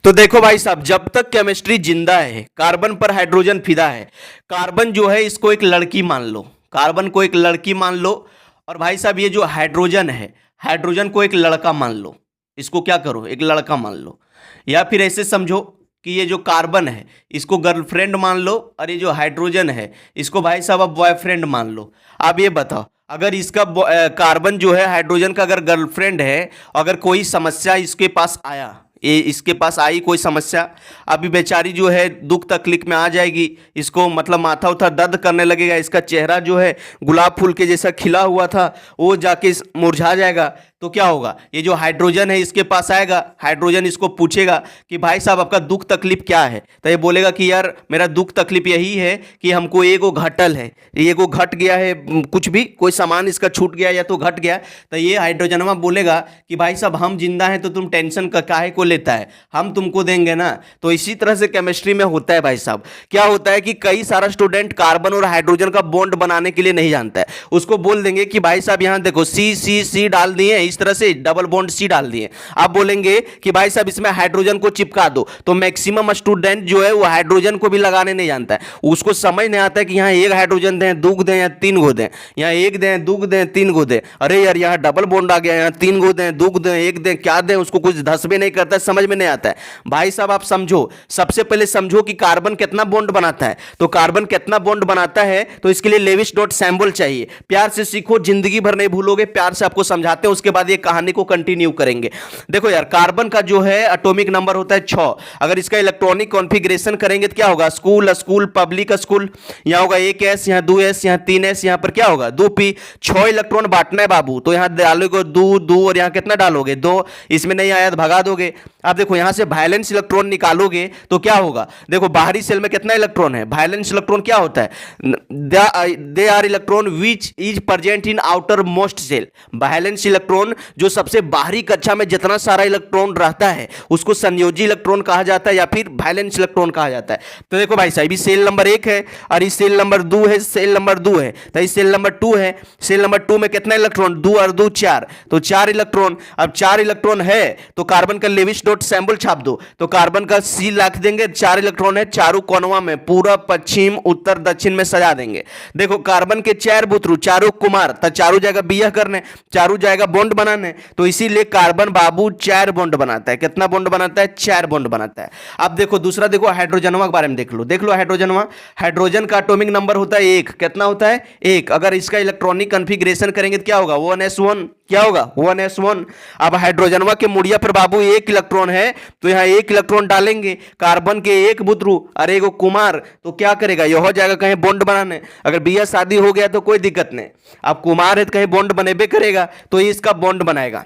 तो देखो भाई साहब, जब तक केमिस्ट्री जिंदा है कार्बन पर हाइड्रोजन फिदा है। कार्बन जो है इसको एक लड़की मान लो, कार्बन को एक लड़की मान लो। और भाई साहब ये जो हाइड्रोजन है, हाइड्रोजन को एक लड़का मान लो। इसको क्या करो, एक लड़का मान लो। या फिर ऐसे समझो कि ये जो कार्बन है इसको गर्लफ्रेंड मान लो, और ये जो हाइड्रोजन है इसको भाई साहब अब बॉयफ्रेंड मान लो। अब ये बताओ, अगर इसका कार्बन जो है हाइड्रोजन का अगर गर्लफ्रेंड है, अगर कोई समस्या इसके पास आया, ये इसके पास आई कोई समस्या, अभी बेचारी जो है दुख तकलीफ में आ जाएगी। इसको मतलब माथा उथा दर्द करने लगेगा, इसका चेहरा जो है गुलाब फूल के जैसा खिला हुआ था वो जाके मुरझा जाएगा। तो क्या होगा, ये जो हाइड्रोजन है इसके पास आएगा, हाइड्रोजन इसको पूछेगा कि भाई साहब आपका दुख तकलीफ क्या है। तो ये बोलेगा कि यार मेरा दुख तकलीफ यही है कि हमको एगो घटल है, एगो घट गया है, कुछ भी कोई सामान इसका छूट गया या तो घट गया। तो ये हाइड्रोजनमा बोलेगा कि भाई साहब हम जिंदा हैं तो तुम टेंशन का काहे को लेता है, हम तुमको देंगे ना। तो इसी तरह से केमिस्ट्री में होता है भाई साहब। क्या होता है कि कई सारा स्टूडेंट कार्बन और हाइड्रोजन का बॉन्ड बनाने के लिए नहीं जानता है। उसको बोल देंगे कि भाई साहब यहाँ देखो सी सी सी डाल दिए, इस तरह से डबल बॉन्ड सी डाल दिए। आप बोलेंगे कि भाई साहब इसमें हाइड्रोजन को चिपका दो, तो मैक्सिमम स्टूडेंट जो है वो हाइड्रोजन को भी लगाने नहीं जानता है। उसको समझ नहीं आता है कि यहाँ एक हाइड्रोजन दें, दो दें या तीन गो दें, यहाँ एक दें, दो दें, तीन गो दें। अरे यार यहाँ डबल बॉन्ड आ गया, यहाँ तीन गो दें, दो दें, एक दें, क्या दें, उसको कुछ धस भी नहीं करता है, समझ में नहीं आता है। भाई साहब आप समझो, सबसे पहले समझो कि कार्बन कितना बॉन्ड बनाता है। तो कार्बन कितना बॉन्ड बनाता है तो इसके लिए लेविस डॉट सैम्बल चाहिए। प्यार से सीखो, जिंदगी भर नहीं भूलोगे। प्यार से आपको समझाते हैं, उसके बाद ये कहानी को कंटिन्यू करेंगे। देखो यार, कार्बन का जो है एटॉमिक नंबर होता है 6। अगर इसका इलेक्ट्रॉनिक कॉन्फ़िगरेशन करेंगे तो क्या होगा, स्कूल स्कूल पब्लिक स्कूल, यहां होगा एक एस, यहां 2s, यहां 3s, यहां पर क्या होगा 2p। 6 इलेक्ट्रॉन बांटना है बाबू, तो यहां डालोगे 2 और यहां कितना डालोगे 2। इसमें नहीं आया तो भगा दोगे। अब देखो यहां से वैलेंस इलेक्ट्रॉन निकालोगे तो क्या होगा, देखो बाहरी सेल में कितना इलेक्ट्रॉन है, वैलेंस इलेक्ट्रॉन क्या होता है, they are electron which is present in outer most shell. Valence electron जो सबसे बाहरी कक्षा में जितना सारा इलेक्ट्रॉन रहता है उसको संयोजी इलेक्ट्रॉन कहा जाता है या फिर वैलेंस इलेक्ट्रॉन कहा जाता है। तो देखो भाई साहब, इस सेल नंबर 1 है और इस सेल नंबर 2 है, सेल नंबर 2 है, तो इस सेल नंबर 2 है। सेल नंबर 2 में कितना इलेक्ट्रॉन, 2 और 2 4, तो 4 इलेक्ट्रॉन। अब 4 इलेक्ट्रॉन है तो कार्बन का लेविस डॉट सैंबल छाप दो, तो कार्बन का सी लिख देंगे। 4 इलेक्ट्रॉन है, चारों कोनवा में पूरब पश्चिम उत्तर दक्षिण में सजा देंगे। देखो कार्बन के 4 बुतरू, चारों कुमार, तो चारों जाएगा बिया करने, चारों जाएगा बॉन्ड बनाने। तो इसीलिए कार्बन बाबू 4 बॉन्ड बनाता है। कितना बॉन्ड बनाता है, 4 बॉन्ड बनाता है। अब देखो दूसरा, देखो हाइड्रोजनवा के बारे में देख लो, देख लो हाइड्रोजनवा। हाइड्रोजन का एटॉमिक नंबर होता है 1। कितना होता है, 1। अगर इसका इलेक्ट्रॉनिक कॉन्फ़िगरेशन करेंगे तो क्या होगा 1s1, क्या होगा 1s1। अब हाइड्रोजनवा के मुड़िया पर बाबू 1 इलेक्ट्रॉन है, तो यहां 1 इलेक्ट्रॉन डालेंगे। कार्बन के 1 बुतरू अरे एगो कुमार, तो क्या करेगा, यह हो जाएगा कहीं बॉन्ड बनाने। अगर बिया शादी हो गया तो कोई दिक्कत नहीं, अब कुमार है तो कहीं बॉन्ड बनेबे करेगा, तो ये इसका बॉन्ड बनाएगा।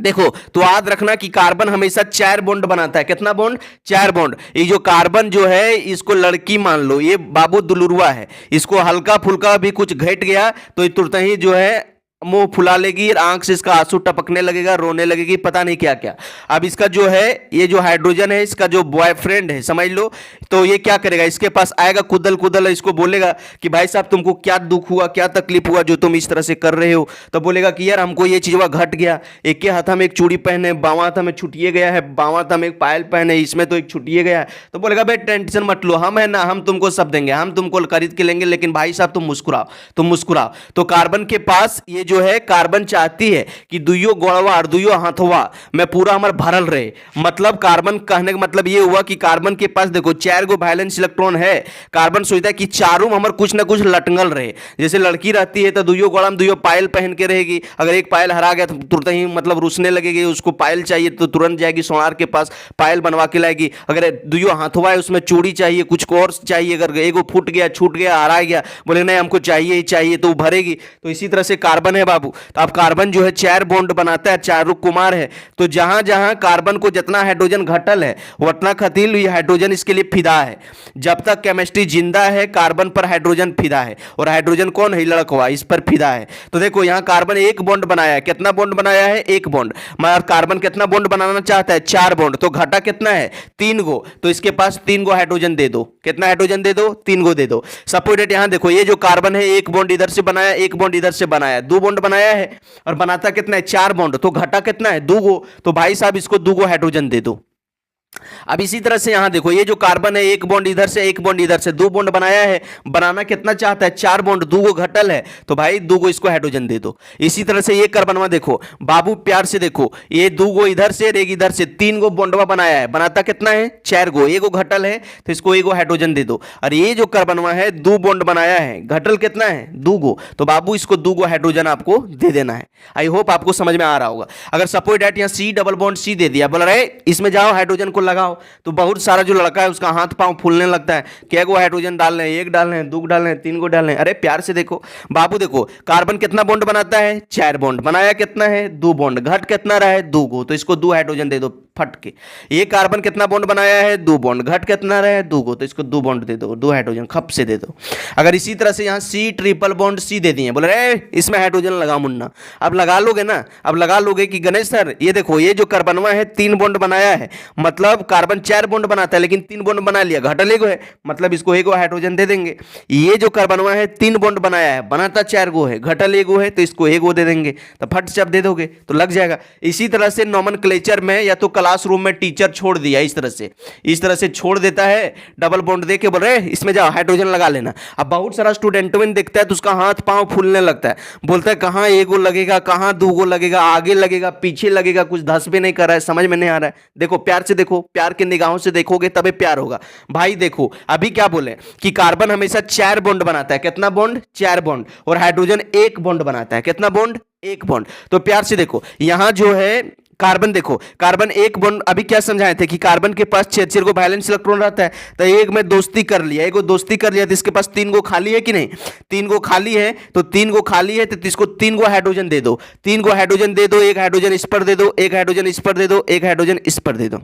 देखो तो याद रखना कि कार्बन हमेशा 4 बॉन्ड बनाता है। कितना बॉन्ड, 4 बॉन्ड। ये जो कार्बन जो है इसको लड़की मान लो, ये बाबू दुलुरुआ है, इसको हल्का फुल्का भी कुछ घट गया तो ये तुरंत ही जो है मुंह फुला लेगी, आंख से इसका आंसू टपकने लगेगा, रोने लगेगी, पता नहीं क्या क्या। अब इसका जो है ये जो हाइड्रोजन है इसका जो बॉयफ्रेंड है समझ लो, तो ये क्या करेगा, इसके पास आएगा कुदल कुदल, इसको बोलेगा कि भाई साहब तुमको क्या दुख हुआ, क्या तकलीफ हुआ जो तुम इस तरह से कर रहे हो। तो बोलेगा कि यार हमको ये चीज़ घट गया, एक के हाथ में एक चूड़ी पहने, बावा हाथ में छुटिए गया है, बावा हाथ में एक पायल पहने, इसमें तो एक छुटिए गया है। तो बोलेगा भाई टेंशन मत लो, हम है ना, हम तुमको सब देंगे, हम तुमको खरीद के लेंगे, लेकिन भाई साहब तुम मुस्कुराओ, तुम मुस्कुराओ। तो कार्बन के पास ये जो है कार्बन चाहती है कि दुइयो गोड़वा और दुइयो हाथवा में पूरा हमार भरल रहे। मतलब कार्बन कहने का मतलब ये हुआ कि कार्बन के पास देखो 4 गो वैलेंस इलेक्ट्रॉन है। कार्बन सोचता है कि चारों में हमार कुछ ना कुछ लटंगल रहे। जैसे लड़की रहती है तो दुइयो गोड़ा में दुइयो पायल पहन के रहेगी, अगर एक पायल हरा गया तो तुरंत ही मतलब रुसने लगेगी, उसको पायल चाहिए तो तुरंत जाएगी सोनार के पास, पायल बनवा के लाएगी। अगर दुइयो हाथवा है उसमें चूड़ी चाहिए, कुछ और चाहिए, अगर एगो फूट गया, छूट गया, हरा गया, बोले नहीं हमको चाहिए ही चाहिए, तो वो भरेगी। तो इसी तरह से कार्बन है बाबू। तो अब कार्बन जो है 4 बॉन्ड बनाता है, चारों कुमार है, तो जहां जहां कार्बन को जितना हाइड्रोजन घटल है उतना खतील ये हाइड्रोजन इसके लिए फिदा है। जब तक केमिस्ट्री जिंदा है कार्बन पर हाइड्रोजन फिदा है, और हाइड्रोजन कौन है, लड़कवा, इस पर फिदा है। तो देखो यहां कार्बन 1 बॉन्ड बनाया है, कितना बॉन्ड बनाया है, 1 बॉन्ड। मगर कार्बन कितना बॉन्ड बनाना चाहता है, 4 बॉन्ड, तो घटा कितना है 3 गो, तो इसके पास 3 गो हाइड्रोजन दे दो। कितना हाइड्रोजन दे दो, 3 गो दे दो। सपोज डेट यहां देखो ये जो कार्बन है 1 बॉन्ड इधर से बनाया, 1 बॉन्ड इधर से बनाया, 2 बॉन्ड बनाया है, और बनाता कितना है 4 बॉन्ड, तो घटा कितना है 2 गो, तो भाई साहब इसको 2 गो हाइड्रोजन दे दो। अब इसी तरह से यहां देखो, ये जो कार्बन है एक बॉन्ड इधर से एक बॉन्ड इधर से, दो बॉन्ड बनाया है, बनाना कितना चाहता है, चार बॉन्ड, दो गो घटल है तो भाई दो गो इसको हाइड्रोजन दे दो। इसी तरह से ये कार्बनवा देखो बाबू प्यार से देखो, ये दो गो इधर से एक इधर से, तीन गो बॉन्डवा बनाया है, बनाता कितना है, चार गो, एक गो घटल है तो इसको एक गो हाइड्रोजन दे दो। और ये जो कार्बनवा है दो बॉन्ड बनाया है, घटल कितना है, दो गो, तो बाबू इसको दो गो हाइड्रोजन आपको दे देना है। आई होप आपको समझ में आ रहा होगा। अगर सपोज डैट यहाँ सी डबल बॉन्ड सी दे दिया, बोला रहे इसमें जाओ हाइड्रोजन को लगाओ, तो बहुत सारा जो लड़का है उसका हाथ पांव फूलने लगता है, क्या गो हाइड्रोजन डाल रहे हैं, एक डाल रहे हैं, दो डाल रहे हैं, तीन गो डाल रहे हैं। अरे प्यार से देखो बाबू, देखो कार्बन कितना बॉन्ड बनाता है, चार बॉन्ड, बनाया कितना है, दो बॉन्ड, घट कितना रहा है, दो गो, तो इसको दो हाइड्रोजन दे दो फट के। ये कार्बन कितना बॉन्ड बनाया है, दो बॉन्ड, घट कितना रहा है, दो गो, तो इसको दो बॉन्ड दे दो, दो हाइड्रोजन खप से दे दो। अगर इसी तरह से यहाँ सी ट्रिपल बॉन्ड सी दे दिए, बोले रे इसमें हाइड्रोजन लगा मुन्ना, अब लगा लोगे ना, अब लगा लोगे कि गणेश सर ये देखो ये जो कार्बनवा है तीन बॉन्ड बनाया है, मतलब कार्बन चार बॉन्ड बनाता है लेकिन तीन बॉन्ड बना लिया, घटल एगो है, मतलब इसको एगो हाइड्रोजन दे देंगे। ये जो कार्बनवा है तीन बॉन्ड बनाया है, बनाता चार गो है, घटल एगो है, तो इसको एगो दे देंगे, तो फट से आप दे दोगे तो लग जाएगा। इसी तरह से नोमेनक्लेचर में या तो क्लासरूम में टीचर छोड़ दिया इस तरह से छोड़ देता है, डबल बॉन्ड दे के बोल रहे इसमें जाओ हाइड्रोजन लगा लेना। अब बहुत सारा स्टूडेंट में देखता है तो उसका हाथ पांव फूलने लगता है, बोलता है कहाँ एगो लगेगा, कहाँ दो गो लगेगा, आगे लगेगा पीछे लगेगा, कुछ धस भी नहीं कर रहा है, समझ में नहीं आ रहा है। देखो प्यार से देखो, प्यार के निगाहों से देखोगे तबे प्यार होगा भाई। देखो अभी क्या बोले कि कार्बन हमेशा चार बॉन्ड बनाता है, कितना बॉन्ड, चार बॉन्ड, और हाइड्रोजन एक बॉन्ड बनाता है, कितना बॉन्ड, एक बॉन्ड। तो प्यार से देखो यहां जो है कार्बन, देखो कार्बन एक बॉन्ड, अभी क्या समझाए थे कि कार्बन के पास छह को वैलेंस इलेक्ट्रॉन रहता है, तो एक में दोस्ती कर लिया, एक को दोस्ती कर लिया तो इसके पास तीन गो खाली है कि नहीं, तीन गो खाली है, तो तीन गो खाली है तो इसको तीन गो हाइड्रोजन दे दो, तीन गो हाइड्रोजन दे दो, एक हाइड्रोजन इस पर दे दो, एक हाइड्रोजन इस पर दे दो, एक हाइड्रोजन इस पर दे दो।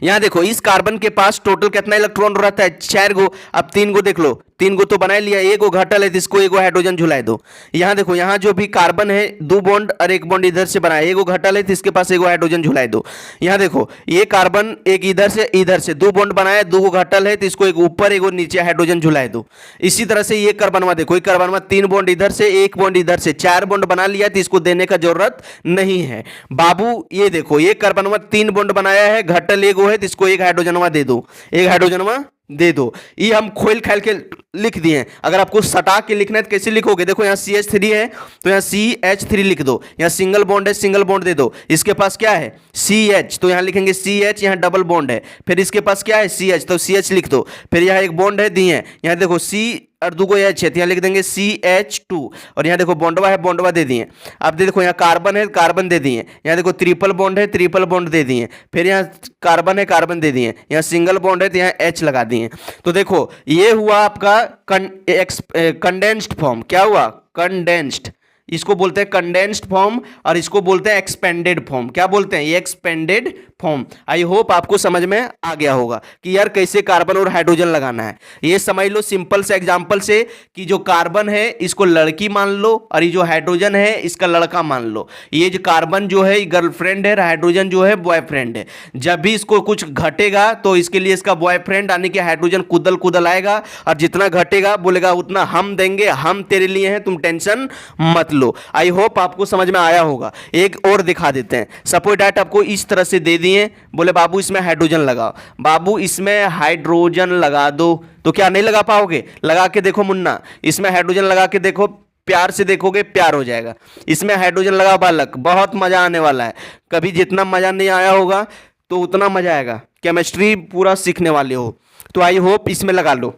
यहां देखो इस कार्बन के पास टोटल कितना इलेक्ट्रॉन रहता है, चार गो, अब तीन गो देख लो, तीन गो तो बना लिया, एक गो घटल है जिसको एक गो हाइड्रोजन झुलाए दो। यहां देखो यहां जो भी कार्बन है दो बॉन्ड और एक बॉन्ड इधर से बनाया, एक गो घटल है तो इसके पास एक गो हाइड्रोजन झुलाए दो। यहां देखो ये कार्बन एक इधर से दो बॉन्ड बनाया, दो गो घटल है तो इसको एक ऊपर एक नीचे हाइड्रोजन झुलाए दो। इसी तरह से ये कार्बनवा देखो, ये कार्बनवा तीन बॉन्ड इधर से एक बॉन्ड इधर से, चार बॉन्ड बना लिया तो इसको देने का जरूरत नहीं है बाबू। ये देखो ये कार्बनवा तीन बॉन्ड बनाया है, घटल एक गो है तो इसको एक हाइड्रोजनवा दे दो, एक हाइड्रोजनवा दे दो। ये हम खोल खाल के लिख दिए, अगर आपको सटा के लिखना है तो कैसे लिखोगे, देखो यहाँ CH3 है तो यहाँ CH3 लिख दो, यहाँ सिंगल बॉन्ड है सिंगल बॉन्ड दे दो, इसके पास क्या है CH तो यहाँ लिखेंगे CH, यहाँ डबल बॉन्ड है, फिर इसके पास क्या है CH तो CH लिख दो, फिर यहाँ एक बॉन्ड है दिए, यहाँ देखो C और दो को H है, यहाँ लिख देंगे CH2, और यहाँ देखो बॉन्डवा है बॉन्डवा दे दिए। अब देखो यहाँ कार्बन है कार्बन दे दिए, यहाँ देखो ट्रिपल बॉन्ड है ट्रिपल बॉन्ड दे दिए, फिर यहाँ कार्बन है कार्बन दे दिए, यहाँ सिंगल बॉन्ड है तो यहाँ H लगा दिए। तो देखो ये हुआ आपका कंडेंस्ड फॉर्म, क्या हुआ, कंडेंस्ड, इसको बोलते हैं कंडेंस्ड फॉर्म और इसको बोलते हैं एक्सपेंडेड फॉर्म। क्या बोलते हैं, ये एक्सपेंडेड फॉर्म। आई होप आपको समझ में आ गया होगा कि यार कैसे कार्बन और हाइड्रोजन लगाना है। ये समझ लो सिंपल से एग्जांपल से कि जो कार्बन है इसको लड़की मान लो और ये जो हाइड्रोजन है इसका लड़का मान लो। ये जो कार्बन जो है गर्लफ्रेंड है, हाइड्रोजन जो है बॉयफ्रेंड है। जब भी इसको कुछ घटेगा तो इसके लिए इसका बॉयफ्रेंड यानी कि हाइड्रोजन कुदल कुदल आएगा और जितना घटेगा बोलेगा उतना हम देंगे, हम तेरे लिए हैं, तुम टेंशन मत लो। आई होप आपको समझ में आया होगा। एक और दिखा देते हैं, सपोज डैट आपको इस तरह से दे दिए, बोले बाबू इसमें हाइड्रोजन लगाओ, बाबू इसमें हाइड्रोजन लगा दो, तो क्या नहीं लगा पाओगे, लगा के देखो मुन्ना, इसमें हाइड्रोजन लगा के देखो, प्यार से देखोगे प्यार हो जाएगा। इसमें हाइड्रोजन लगा बालक, बहुत मजा आने वाला है। कभी जितना मजा नहीं आया होगा तो उतना मजा आएगा, केमिस्ट्री पूरा सीखने वाले हो। तो आई होप इसमें लगा लो,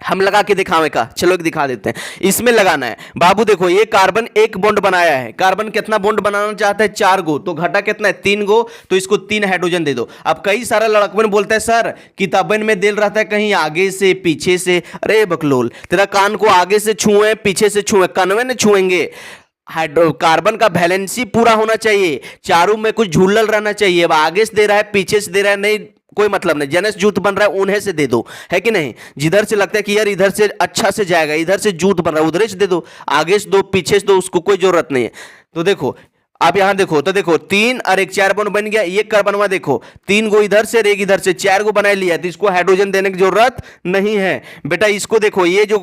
हम लगा के दिखावे का, चलो एक दिखा देते हैं। इसमें लगाना है बाबू, देखो ये कार्बन एक बॉन्ड बनाया है, कार्बन कितना बॉन्ड बनाना चाहता है, चार गो, तो घटा कितना है, तीन गो, तो इसको तीन हाइड्रोजन दे दो। अब कई सारा लड़कपन बोलता है सर किताबन में दिल रहता है कहीं आगे से पीछे से, अरे बकलोल तेरा कान को आगे से छुए पीछे से छुए, कनवे न छुएंगे। कार्बन का वैलेंसी पूरा होना चाहिए, चारों में कुछ झूलल रहना चाहिए। अब आगे से दे रहा है पीछे से दे रहा है, नहीं कोई मतलब नहीं, जनस जूत बन रहा है उन्हें से दे दो, है कि नहीं। जिधर से लगता है कि यार इधर से अच्छा से जाएगा, इधर से जूत बन रहा है उधर से दे दो, आगे से दो पीछे से दो, उसको कोई जरूरत नहीं है। तो देखो अब यहां देखो, तो देखो तीन और एक चार बॉन्ड बन गया। ये कार्बनवा देखो तीन गो इधर से एक इधर से, चार गो बना लिया, तो इसको हाइड्रोजन देने की जरूरत नहीं है बेटा। इसको देखो ये जो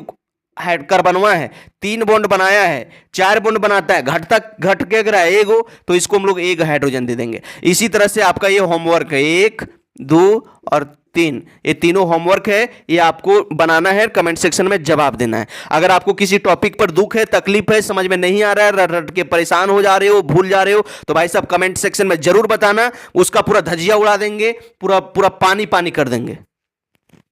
कार्बनवा है तीन बॉन्ड बनाया है, चार बॉन्ड बनाता है, घट के अगर आएगो तो इसको हम लोग एक हाइड्रोजन दे देंगे। इसी तरह से आपका ये होमवर्क है, एक 2 और 3, ये तीनों होमवर्क है, ये आपको बनाना है, कमेंट सेक्शन में जवाब देना है। अगर आपको किसी टॉपिक पर दुख है, तकलीफ है, समझ में नहीं आ रहा है, रट रट के परेशान हो जा रहे हो, भूल जा रहे हो, तो भाई साहब कमेंट सेक्शन में जरूर बताना, उसका पूरा धजिया उड़ा देंगे, पूरा पूरा पानी पानी कर देंगे।